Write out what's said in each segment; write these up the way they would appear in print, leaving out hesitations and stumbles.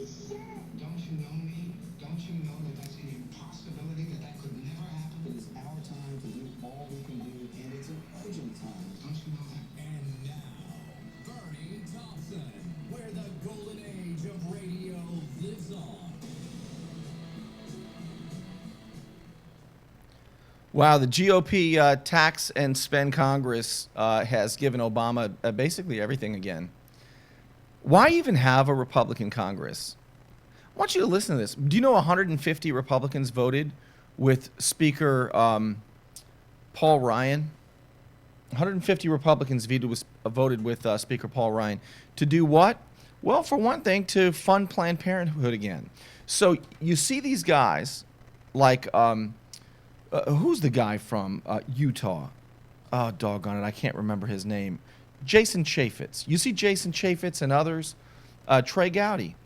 Don't you know me? Don't you know that that's an impossibility, that could never happen? It is our time to do all we can do, and it's an urgent time. Don't you know that? And now, Burnie Thompson, where the golden age of radio lives on. Wow, the GOP tax and spend Congress has given Obama basically everything again. Why even have a Republican Congress? I want you to listen to this. Do you know 150 Republicans voted with Speaker Paul Ryan? 150 Republicans voted with Speaker Paul Ryan to do what? Well, for one thing, to fund Planned Parenthood again. So you see these guys like, who's the guy from Utah? Oh, doggone it, I can't remember his name. Jason Chaffetz. You see Jason Chaffetz and others, Trey Gowdy.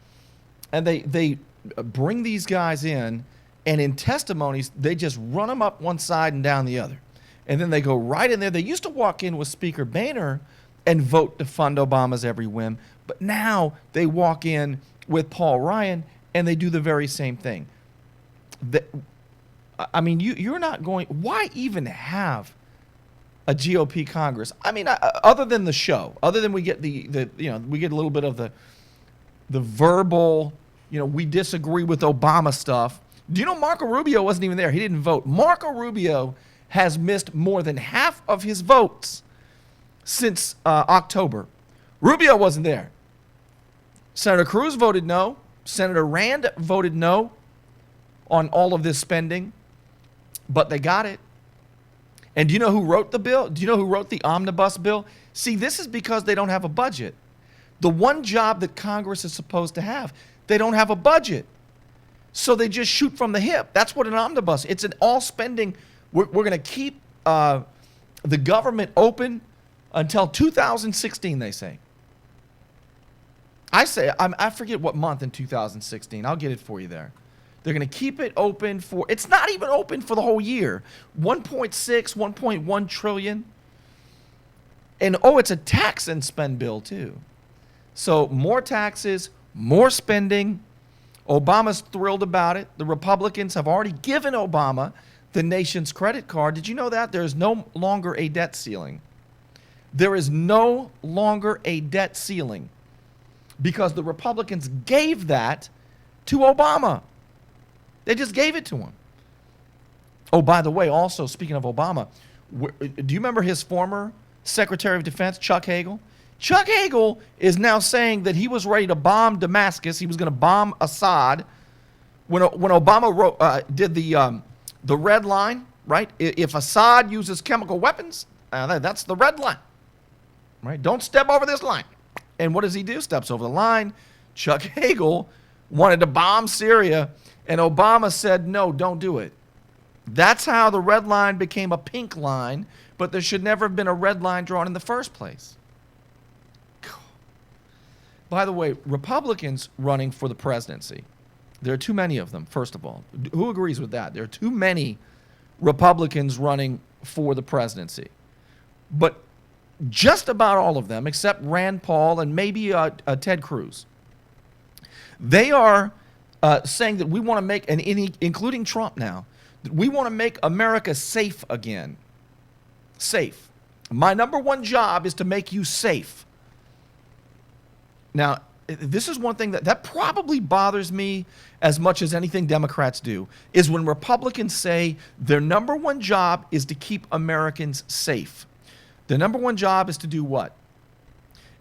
And they bring these guys in, and in testimonies, they just run them up one side and down the other. And then they go right in there. They used to walk in with Speaker Boehner and vote to fund Obama's every whim. But now they walk in with Paul Ryan, and they do the very same thing. I mean, you're not going. Why even have a GOP Congress? I mean, other than the show, other than we get we get a little bit of the verbal, we disagree with Obama stuff. Do you know Marco Rubio wasn't even there? He didn't vote. Marco Rubio has missed more than half of his votes since October. Rubio wasn't there. Senator Cruz voted no. Senator Rand voted no on all of this spending, but they got it. And do you know who wrote the bill? Do you know who wrote the omnibus bill? See, this is because they don't have a budget. The one job that Congress is supposed to have, they don't have a budget. So they just shoot from the hip. That's what an omnibus, it's an all spending. We're going to keep the government open until 2016, they say. I forget what month in 2016. I'll get it for you there. They're going to keep it open for, it's not even open for the whole year. 1.6, 1.1 trillion. And it's a tax and spend bill too. So more taxes, more spending. Obama's thrilled about it. The Republicans have already given Obama the nation's credit card. Did you know that? There is no longer a debt ceiling. There is no longer a debt ceiling because the Republicans gave that to Obama. They just gave it to him. Oh, by the way, also, speaking of Obama, do you remember his former Secretary of Defense, Chuck Hagel? Chuck Hagel is now saying that he was ready to bomb Damascus. He was going to bomb Assad. When Obama did the red line, right? If Assad uses chemical weapons, that's the red line, right? Don't step over this line. And what does he do? Steps over the line. Chuck Hagel wanted to bomb Syria, and Obama said, no, don't do it. That's how the red line became a pink line, but there should never have been a red line drawn in the first place. By the way, Republicans running for the presidency, there are too many of them, first of all. Who agrees with that? There are too many Republicans running for the presidency. But just about all of them, except Rand Paul and maybe Ted Cruz, they are saying that we want to make, and including Trump now, that we want to make America safe again. Safe. My number one job is to make you safe. Now, this is one thing that probably bothers me as much as anything Democrats do, is when Republicans say their number one job is to keep Americans safe. Their number one job is to do what?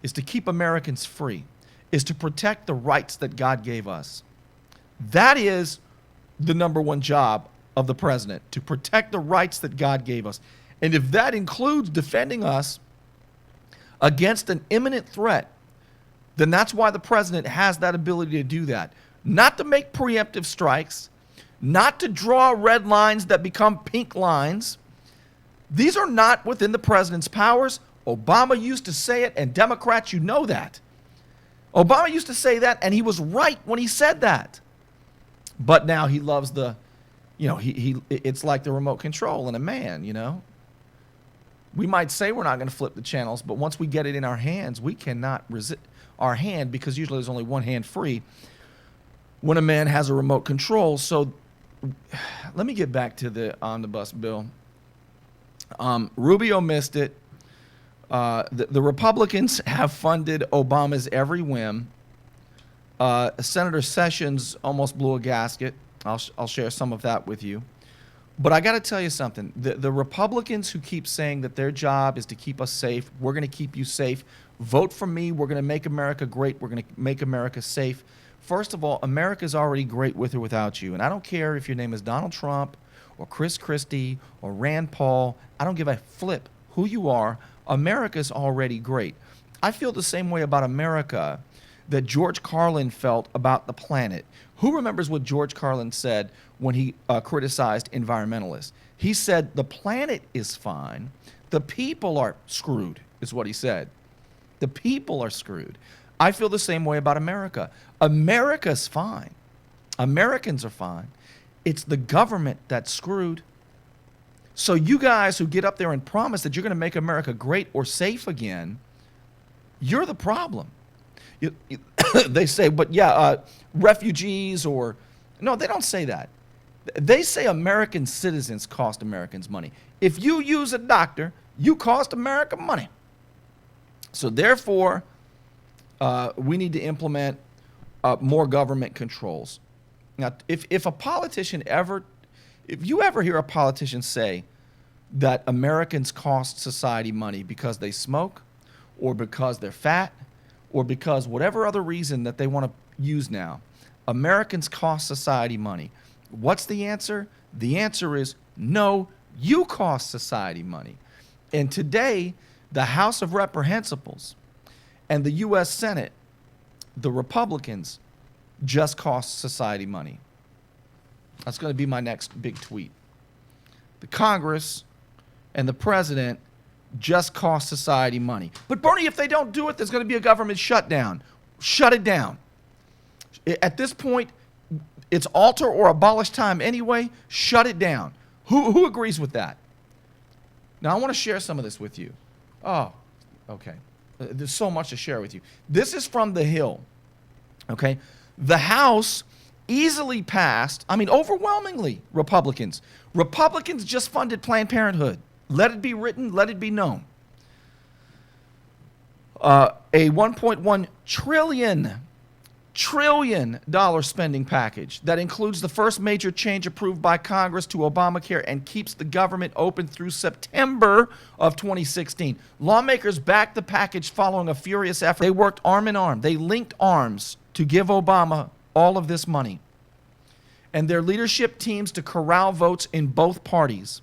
Is to keep Americans free, is to protect the rights that God gave us. That is the number one job of the president, to protect the rights that God gave us. And if that includes defending us against an imminent threat, then that's why the president has that ability to do that. Not to make preemptive strikes, not to draw red lines that become pink lines. These are not within the president's powers. Obama used to say it, and Democrats, you know that. Obama used to say that, and he was right when he said that. But now he loves it's like the remote control in a man, We might say we're not going to flip the channels, but once we get it in our hands, we cannot resist our hand, because usually there's only one hand free. when a man has a remote control. So let me get back to the omnibus bill. Rubio missed it. The Republicans have funded Obama's every whim. Senator Sessions almost blew a gasket. I'll share some of that with you. But I got to tell you something. The Republicans who keep saying that their job is to keep us safe, we're going to keep you safe, vote for me, we're going to make America great, we're going to make America safe. First of all, America's already great with or without you. And I don't care if your name is Donald Trump or Chris Christie or Rand Paul. I don't give a flip who you are. America's already great. I feel the same way about America that George Carlin felt about the planet. Who remembers what George Carlin said when he criticized environmentalists? He said, the planet is fine. The people are screwed, is what he said. The people are screwed. I feel the same way about America. America's fine. Americans are fine. It's the government that's screwed. So you guys who get up there and promise that you're going to make America great or safe again, you're the problem. They say, but yeah, refugees or... No, they don't say that. They say American citizens cost Americans money. If you use a doctor, you cost America money. So therefore, we need to implement more government controls. Now, if you ever hear a politician say that Americans cost society money because they smoke or because they're fat or because whatever other reason that they want to use now, Americans cost society money. What's the answer? The answer is no, you cost society money. And today, the House of Reprehensibles and the U.S. Senate, the Republicans, just cost society money. That's going to be my next big tweet. The Congress and the president just cost society money. But Bernie, if they don't do it, there's going to be a government shutdown. Shut it down. At this point, it's alter or abolish time anyway. Shut it down. Who agrees with that? Now, I want to share some of this with you. Oh, okay. There's so much to share with you. This is from The Hill. Okay. The House easily passed, overwhelmingly Republicans. Republicans just funded Planned Parenthood. Let it be written, let it be known. A $1.1 trillion spending package that includes the first major change approved by Congress to Obamacare and keeps the government open through September of 2016. Lawmakers backed the package following a furious effort. They worked arm in arm. They linked arms to give Obama all of this money. And their leadership teams to corral votes in both parties.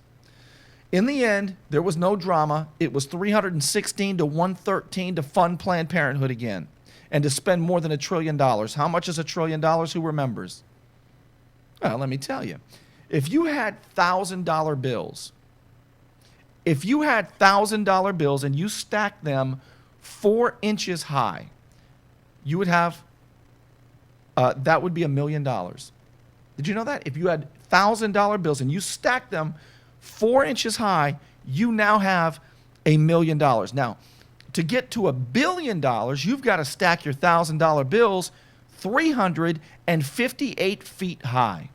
In the end, there was no drama. It was 316 to 113 to fund Planned Parenthood again and to spend more than $1 trillion. How much is $1 trillion? Who remembers? Well, let me tell you. If you had $1,000 bills, and you stacked them 4 inches high, you would have, that would be $1 million. Did you know that? If you had $1,000 bills and you stacked them 4 inches high, you now have $1 million. Now, to get to $1 billion, you've got to stack your $1,000 bills 358 feet high.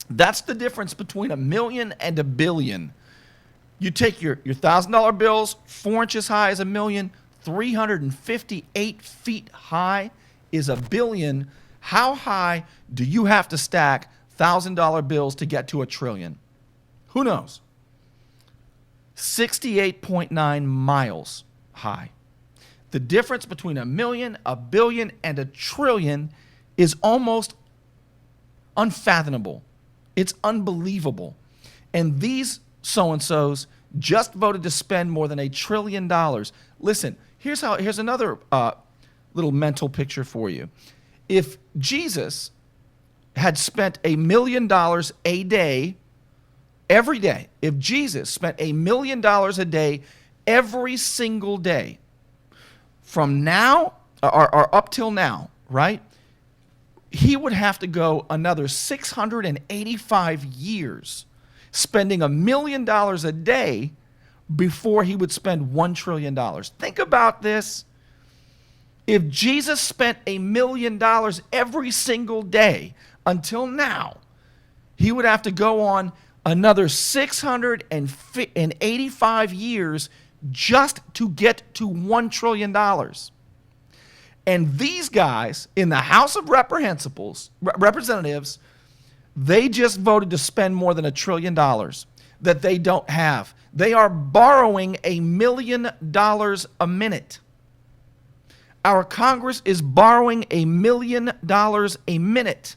That's the difference between $1 million and $1 billion. You take your $1,000 bills, 4 inches high is $1 million, 358 feet high is $1 billion. How high do you have to stack $1,000 bills to get to $1 trillion? Who knows? 68.9 miles high. The difference between $1 million, $1 billion, and $1 trillion is almost unfathomable. It's unbelievable. And these so-and-sos just voted to spend more than $1 trillion. Listen, here's another little mental picture for you. If Jesus had spent $1 million a day, every day, if Jesus spent $1 million a day every single day, from now or up till now, right, he would have to go another 685 years spending $1 million a day before he would spend $1 trillion. Think about this. If Jesus spent $1 million every single day until now, he would have to go on another 685 years just to get to $1 trillion. And these guys in the House of Representatives, they just voted to spend more than $1 trillion that they don't have. They are borrowing $1 million a minute. Our Congress is borrowing $1 million a minute.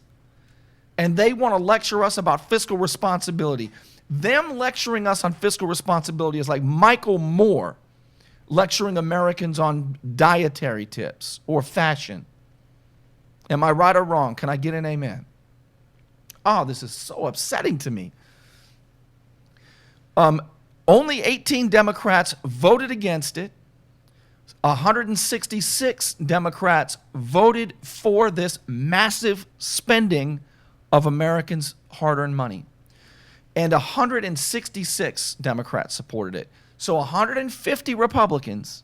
And they want to lecture us about fiscal responsibility. Them lecturing us on fiscal responsibility is like Michael Moore lecturing Americans on dietary tips or fashion. Am I right or wrong? Can I get an amen? Oh, this is so upsetting to me. Only 18 Democrats voted against it. 166 Democrats voted for this massive spending of Americans' hard-earned money. And 166 Democrats supported it. So 150 Republicans,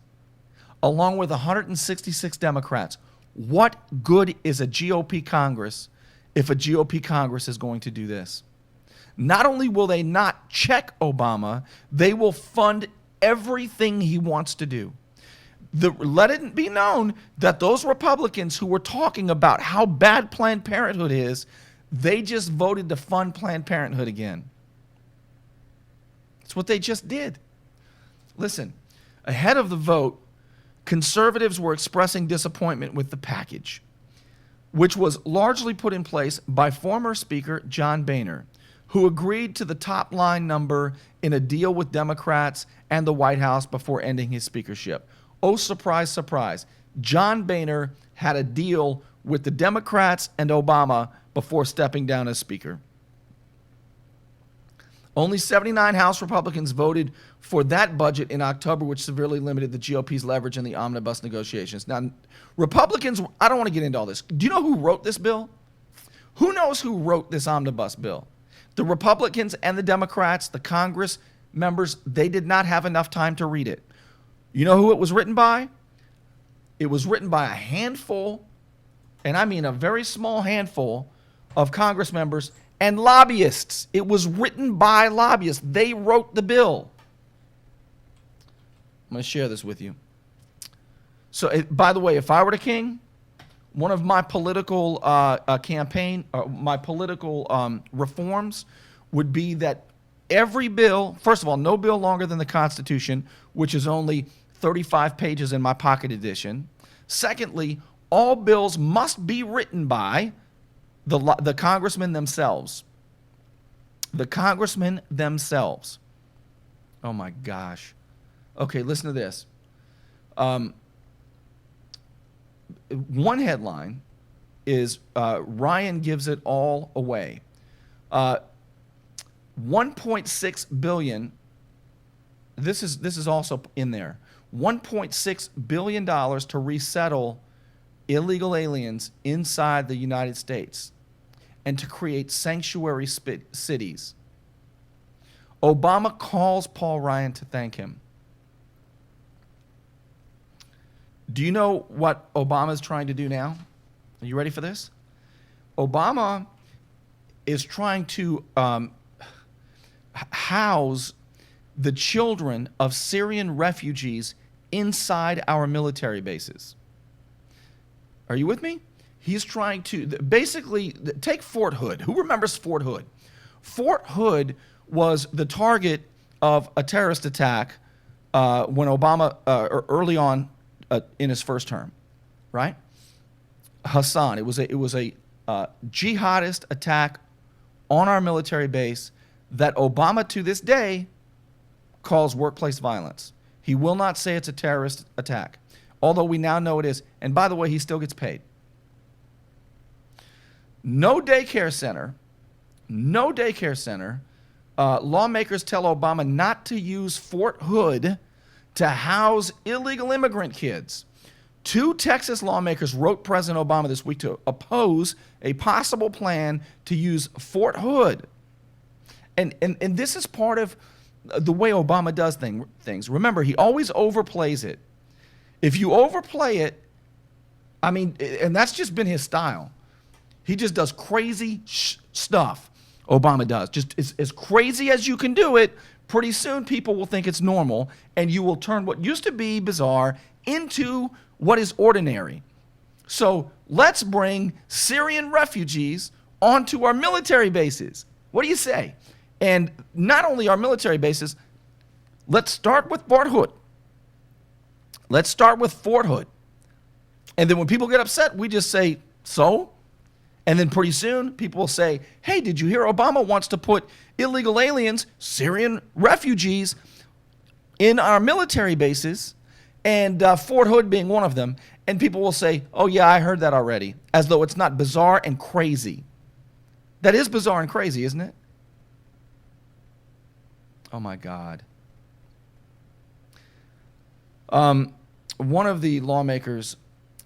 along with 166 Democrats. What good is a GOP Congress if a GOP Congress is going to do this? Not only will they not check Obama, they will fund everything he wants to do. Let it be known that those Republicans who were talking about how bad Planned Parenthood is, they just voted to fund Planned Parenthood again. That's what they just did. Listen, ahead of the vote, conservatives were expressing disappointment with the package, which was largely put in place by former Speaker John Boehner, who agreed to the top line number in a deal with Democrats and the White House before ending his speakership. Oh, surprise, surprise. John Boehner had a deal with the Democrats and Obama before stepping down as Speaker. Only 79 House Republicans voted for that budget in October, which severely limited the GOP's leverage in the omnibus negotiations. Now, Republicans, I don't want to get into all this. Do you know who wrote this bill? Who knows who wrote this omnibus bill? The Republicans and the Democrats, the Congress members, they did not have enough time to read it. You know who it was written by? It was written by a handful, and I mean a very small handful, of Congress members and lobbyists. It was written by lobbyists. They wrote the bill. I'm going to share this with you. So, by the way, if I were the king, one of my political reforms would be that every bill, first of all, no bill longer than the Constitution, which is only 35 pages in my pocket edition. Secondly, all bills must be written by the congressmen themselves. The congressmen themselves. Oh my gosh. Okay, listen to this. One headline is Ryan gives it all away. 1.6 billion. This is also in there. $1.6 billion to resettle illegal aliens inside the United States and to create sanctuary cities. Obama calls Paul Ryan to thank him. Do you know what Obama is trying to do now? Are you ready for this? Obama is trying to house the children of Syrian refugees inside our military bases. Are you with me? He's trying to basically take Fort Hood. Who remembers Fort Hood? Fort Hood was the target of a terrorist attack when Obama, early on in his first term, right? Hassan. It was a jihadist attack on our military base that Obama to this day calls workplace violence. He will not say it's a terrorist attack, although we now know it is. And by the way, he still gets paid. No daycare center. Lawmakers tell Obama not to use Fort Hood to house illegal immigrant kids. 2 Texas lawmakers wrote President Obama this week to oppose a possible plan to use Fort Hood. And this is part of the way Obama does things. Remember, he always overplays it. If you overplay it, I mean, and that's just been his style. He just does crazy stuff. Obama does. Just as crazy as you can do it, pretty soon people will think it's normal, and you will turn what used to be bizarre into what is ordinary. So let's bring Syrian refugees onto our military bases. What do you say? And not only our military bases, let's start with Fort Hood. Let's start with Fort Hood. And then when people get upset, we just say, so? And then pretty soon, people will say, hey, did you hear Obama wants to put illegal aliens, Syrian refugees, in our military bases, and Fort Hood being one of them. And people will say, oh, yeah, I heard that already, as though it's not bizarre and crazy. That is bizarre and crazy, isn't it? Oh, my God. One of the lawmakers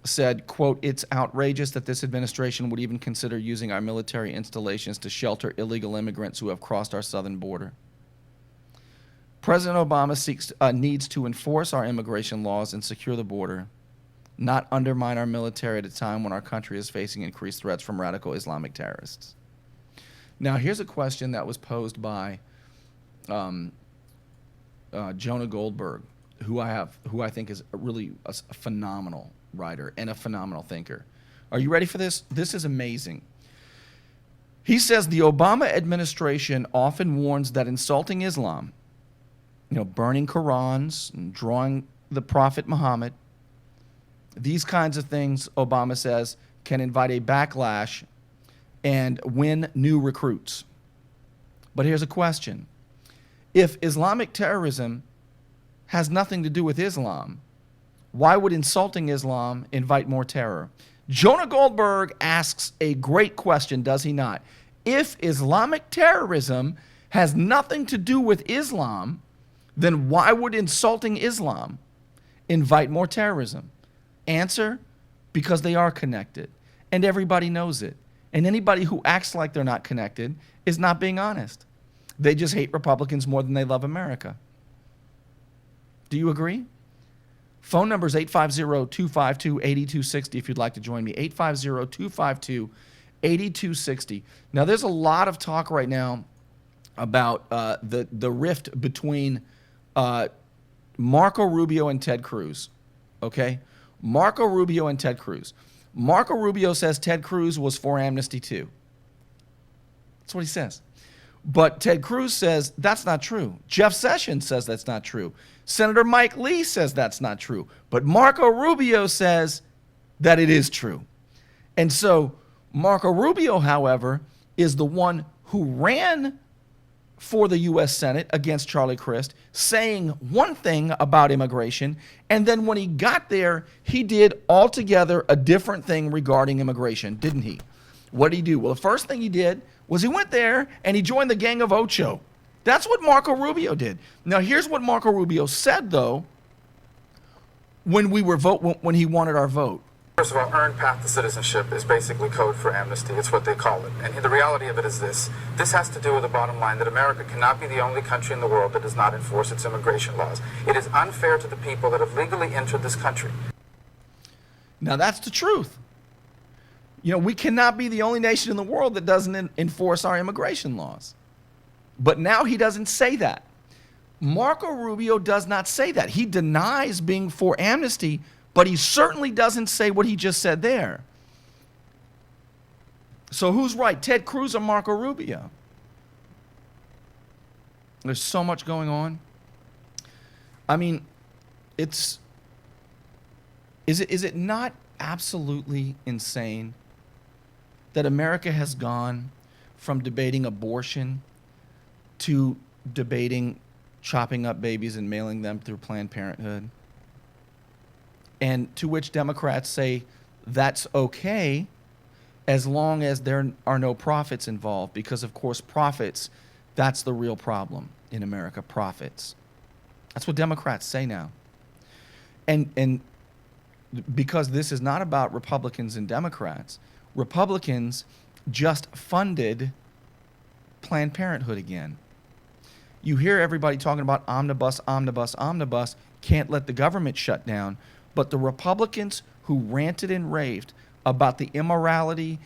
said, quote, it's outrageous that this administration would even consider using our military installations to shelter illegal immigrants who have crossed our southern border. President Obama needs to enforce our immigration laws and secure the border, not undermine our military at a time when our country is facing increased threats from radical Islamic terrorists. Now, here's a question that was posed by Jonah Goldberg, who I think is really a phenomenal writer and a phenomenal thinker. Are you ready for this? This is amazing. He says the Obama administration often warns that insulting Islam, burning Qurans and drawing the Prophet Muhammad, these kinds of things, Obama says, can invite a backlash and win new recruits. But here's a question. If Islamic terrorism has nothing to do with Islam, why would insulting Islam invite more terror? Jonah Goldberg asks a great question, does he not? If Islamic terrorism has nothing to do with Islam, then why would insulting Islam invite more terrorism? Answer, because they are connected, and everybody knows it. And anybody who acts like they're not connected is not being honest. They just hate Republicans more than they love America. Do you agree? Phone number is 850-252-8260 if you'd like to join me. 850-252-8260. Now, there's a lot of talk right now about the rift between Marco Rubio and Ted Cruz. Okay? Marco Rubio and Ted Cruz. Marco Rubio says Ted Cruz was for amnesty too. That's what he says. But Ted Cruz says that's not true. Jeff Sessions says that's not true. Senator Mike Lee says that's not true. But Marco Rubio says that it is true. And so Marco Rubio, however, is the one who ran for the U.S. Senate against Charlie Crist, saying one thing about immigration, and then when he got there, he did altogether a different thing regarding immigration, didn't he? What did he do? Well, the first thing he did was he went there and he joined the Gang of Ocho. That's what Marco Rubio did. Now, here's what Marco Rubio said, though, when he wanted our vote. First of all, earned path to citizenship is basically code for amnesty. It's what they call it. And the reality of it is this. This has to do with the bottom line that America cannot be the only country in the world that does not enforce its immigration laws. It is unfair to the people that have legally entered this country. Now, that's the truth. We cannot be the only nation in the world that doesn't enforce our immigration laws. But now he doesn't say that. Marco Rubio does not say that. He denies being for amnesty, but he certainly doesn't say what he just said there. So who's right, Ted Cruz or Marco Rubio? There's so much going on. I mean, is it not absolutely insane that America has gone from debating abortion to debating chopping up babies and mailing them through Planned Parenthood? And to which Democrats say that's okay as long as there are no profits involved, because, of course, profits, that's the real problem in America, profits. That's what Democrats say now. And because this is not about Republicans and Democrats, Republicans just funded Planned Parenthood again. You hear everybody talking about omnibus, omnibus, omnibus, can't let the government shut down. But the Republicans who ranted and raved about the immorality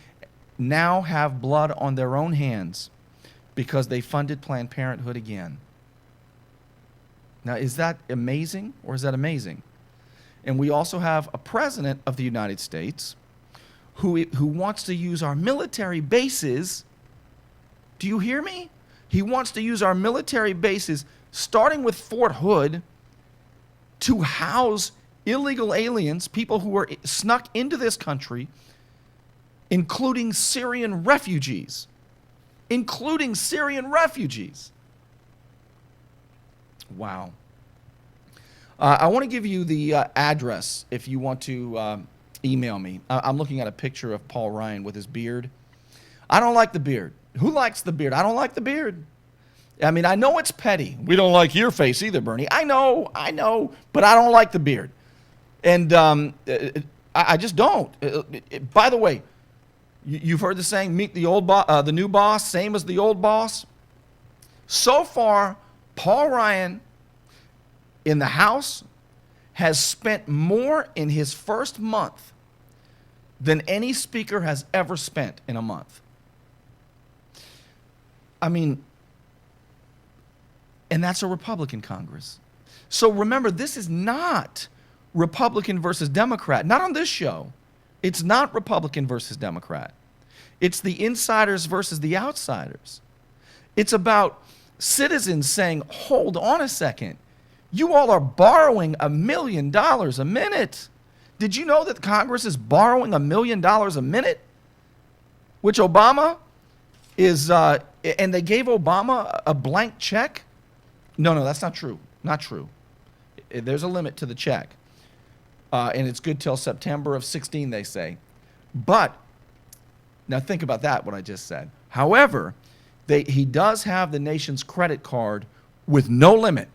now have blood on their own hands because they funded Planned Parenthood again. Now, is that amazing or is that amazing? And we also have a president of the United States who wants to use our military bases. Do you hear me? He wants to use our military bases, starting with Fort Hood, to house illegal aliens, people who are snuck into this country, including Syrian refugees. Including Syrian refugees. Wow. I want to give you the address if you want to email me. I'm looking at a picture of Paul Ryan with his beard. I don't like the beard. Who likes the beard? I don't like the beard. I mean, I know it's petty. We don't like your face either, Burnie. I know, but I don't like the beard. And I just don't. By the way, you've heard the saying, meet the new boss, same as the old boss. So far, Paul Ryan in the House has spent more in his first month than any speaker has ever spent in a month. I mean, and that's a Republican Congress. So remember, this is not Republican versus Democrat. Not on this show. It's not Republican versus Democrat. It's the insiders versus the outsiders. It's about citizens saying, hold on a second. You all are borrowing $1 million a minute. Did you know that Congress is borrowing $1 million a minute? Which Obama is, and they gave Obama a blank check? No, that's not true. Not true. There's a limit to the check. And it's good till September of 16, they say. But, now think about that, what I just said. However, he does have the nation's credit card with no limit.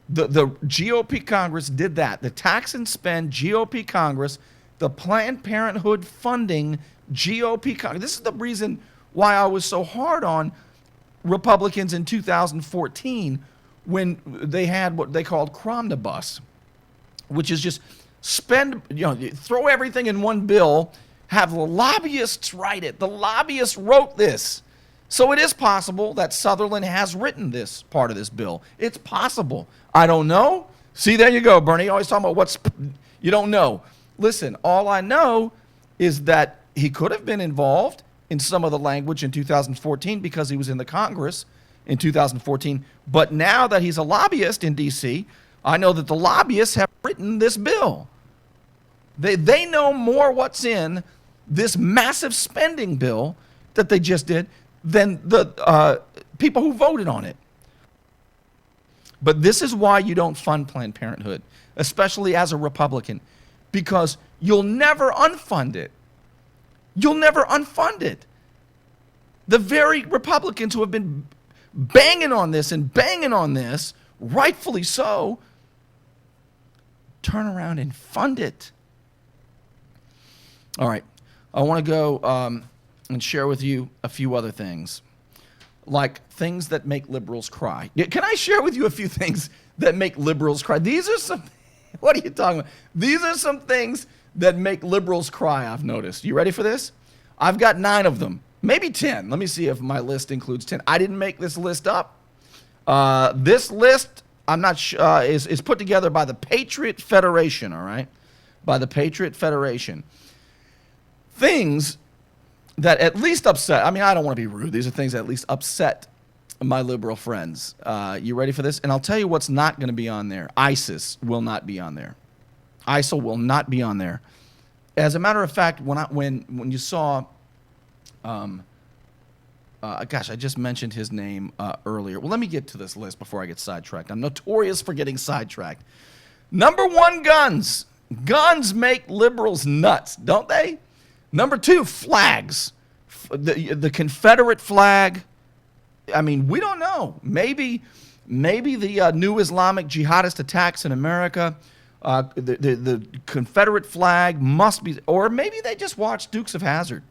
The GOP Congress did that. The tax and spend GOP Congress, the Planned Parenthood funding GOP Congress. This is the reason why I was so hard on Republicans in 2014 when they had what they called Cromnibus, which is just spend, throw everything in one bill, have the lobbyists write it. The lobbyists wrote this. So it is possible that Sutherland has written this part of this bill. It's possible. I don't know. See, there you go, Burnie. Always talking about you don't know. Listen, all I know is that he could have been involved in some of the language in 2014 because he was in the Congress in 2014. But now that he's a lobbyist in D.C., I know that the lobbyists have written this bill. They know more what's in this massive spending bill that they just did than the people who voted on it. But this is why you don't fund Planned Parenthood, especially as a Republican, because you'll never unfund it. You'll never unfund it. The very Republicans who have been banging on this and banging on this, rightfully so, turn around and fund it. All right. I want to go and share with you a few other things, like things that make liberals cry. Can I share with you a few things that make liberals cry? These are some, what are you talking about? These are some things that make liberals cry, I've noticed. You ready for this? I've got 9 of them, maybe 10. Let me see if my list includes 10. I didn't make this list up. This list, I'm not sure, is put together by the Patriot Federation, all right? By the Patriot Federation. Things that at least upset, I mean, I don't want to be rude. These are things that at least upset my liberal friends. You ready for this? And I'll tell you what's not going to be on there. ISIS will not be on there. ISIL will not be on there. As a matter of fact, when you saw, gosh, I just mentioned his name earlier. Well, let me get to this list before I get sidetracked. I'm notorious for getting sidetracked. Number 1, guns. Guns make liberals nuts, don't they? Number 2, flags. The Confederate flag. I mean, we don't know. Maybe the new Islamic jihadist attacks in America, the Confederate flag must be, or maybe they just watched Dukes of Hazzard.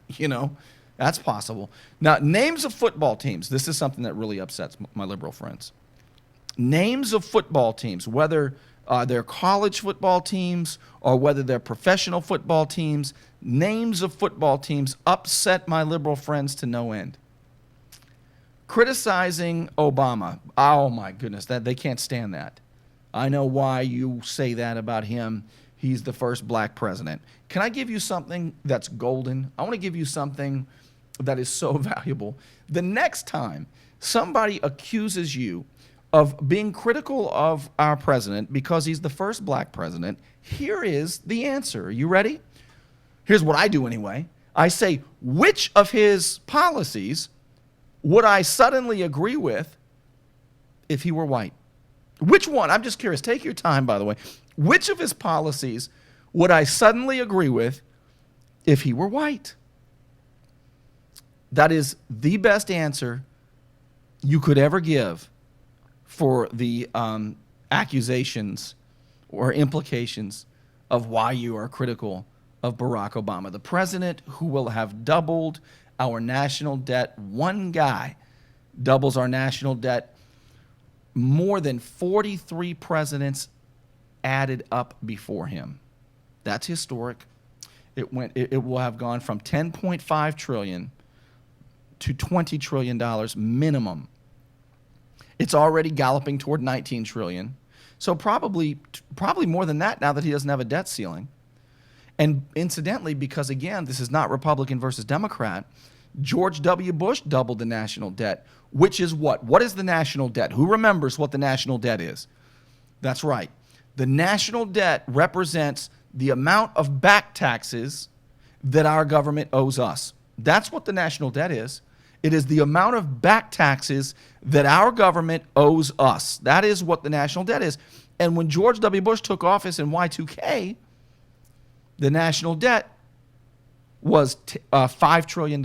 That's possible. Now, names of football teams. This is something that really upsets my liberal friends. Names of football teams, whether their college football teams or whether they're professional football teams, names of football teams upset my liberal friends to no end. Criticizing Obama, oh my goodness, that they can't stand that. I know why you say that about him. He's the first black president. Can I give you something that's golden? I want to give you something that is so valuable. The next time somebody accuses you of being critical of our president because he's the first black president, here is the answer. Are you ready? Here's what I do anyway. I say, which of his policies would I suddenly agree with if he were white? Which one? I'm just curious. Take your time, by the way. Which of his policies would I suddenly agree with if he were white? That is the best answer you could ever give for the accusations or implications of why you are critical of Barack Obama, the president who will have doubled our national debt. One guy doubles our national debt. More than 43 presidents added up before him. That's historic. It will have gone from $10.5 trillion to $20 trillion minimum. It's already galloping toward $19 trillion. So probably more than that now that he doesn't have a debt ceiling. And incidentally, because again, this is not Republican versus Democrat, George W. Bush doubled the national debt, which is what? What is the national debt? Who remembers what the national debt is? That's right. The national debt represents the amount of back taxes that our government owes us. That's what the national debt is. It is the amount of back taxes that our government owes us. That is what the national debt is. And when George W. Bush took office in Y2K, the national debt was $5 trillion.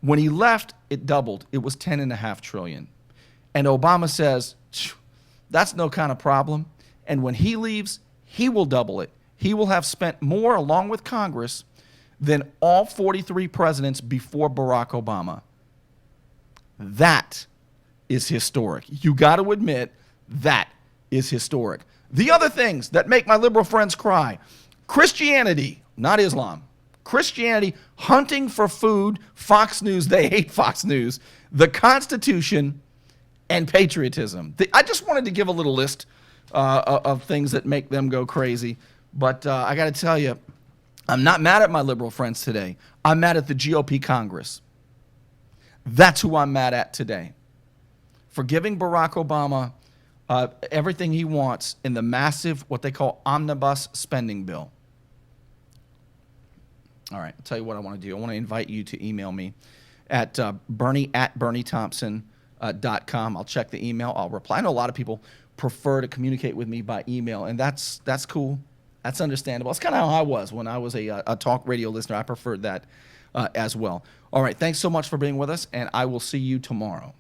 When he left, it doubled. It was $10.5 trillion. And Obama says, that's no kind of problem. And when he leaves, he will double it. He will have spent more, along with Congress, than all 43 presidents before Barack Obama. That is historic. You got to admit, that is historic. The other things that make my liberal friends cry: Christianity, not Islam. Christianity, hunting for food, Fox News, they hate Fox News, the Constitution, and patriotism. I just wanted to give a little list of things that make them go crazy. But I got to tell you, I'm not mad at my liberal friends today. I'm mad at the GOP Congress. That's who I'm mad at today. For giving Barack Obama everything he wants in the massive, what they call omnibus spending bill. All right, I'll tell you what I want to do. I want to invite you to email me at Burnie@BurnieThompson.com. I'll check the email. I'll reply. I know a lot of people prefer to communicate with me by email, and that's cool. That's understandable. That's kind of how I was when I was a talk radio listener. I preferred that as well. All right, thanks so much for being with us, and I will see you tomorrow.